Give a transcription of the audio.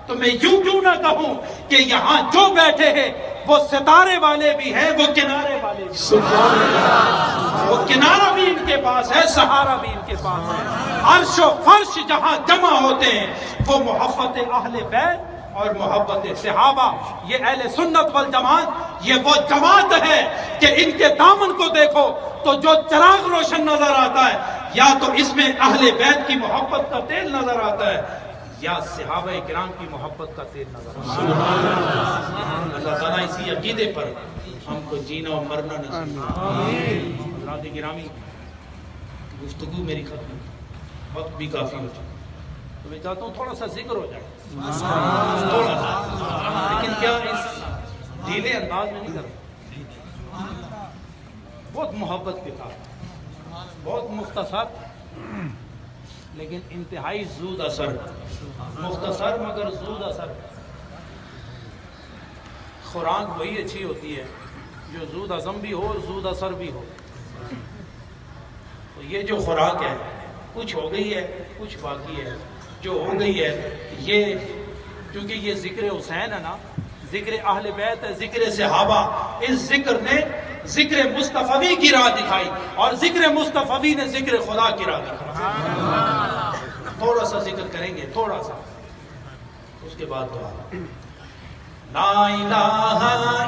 تو میں یوں کیوں نہ کہوں کہ یہاں جو بیٹھے ہیں وہ ستارے والے بھی ہیں، وہ کنارے والے بھی ہیں، وہ کنارہ بھی ان کے پاس ہے، سہارا بھی ان کے پاس ہے۔ عرش و فرش جہاں جمع ہوتے ہیں وہ محبت اہل بیت اور محبت صحابہ، یہ اہل سنت والجماعت، یہ وہ جماعت ہے کہ ان کے دامن کو دیکھو تو جو چراغ روشن نظر آتا ہے یا تو اس میں اہل بیت کی محبت کا تیل نظر آتا ہے یا صحابہ کرام کی محبت کا تیل نظر آتا ہے۔ اللہ تعالیٰ اسی عقیدے پر ہم کو جینا و مرنا نصیب فرمائے۔ حضرات گرامی، گفتگو میری ختم، وقت بھی کافی ہو چکا، تو میں چاہتا ہوں تھوڑا سا ذکر ہو جائے، تھوڑا سا، لیکن کیا اس ڈھیلے انداز میں نہیں کرتا، بہت محبت کے ساتھ، بہت مختصر لیکن انتہائی زود اثر، مختصر مگر زود اثر۔ خوراک وہی اچھی ہوتی ہے جو زود ہضم بھی ہو اور زود اثر بھی ہو۔ تو یہ جو خوراک ہے کچھ ہو گئی ہے، کچھ باقی ہے۔ جو ہو گئی ہے یہ، کیونکہ یہ ذکر حسین ہے نا، ذکر اہل بیت ہے، ذکر صحابہ، اس ذکر نے ذکر مصطفی کی راہ دکھائی اور ذکر مصطفی نے ذکر خدا کی راہ دکھائی۔ تھوڑا سا ذکر کریں گے، تھوڑا سا، اس کے بعد دعا۔ لا الہ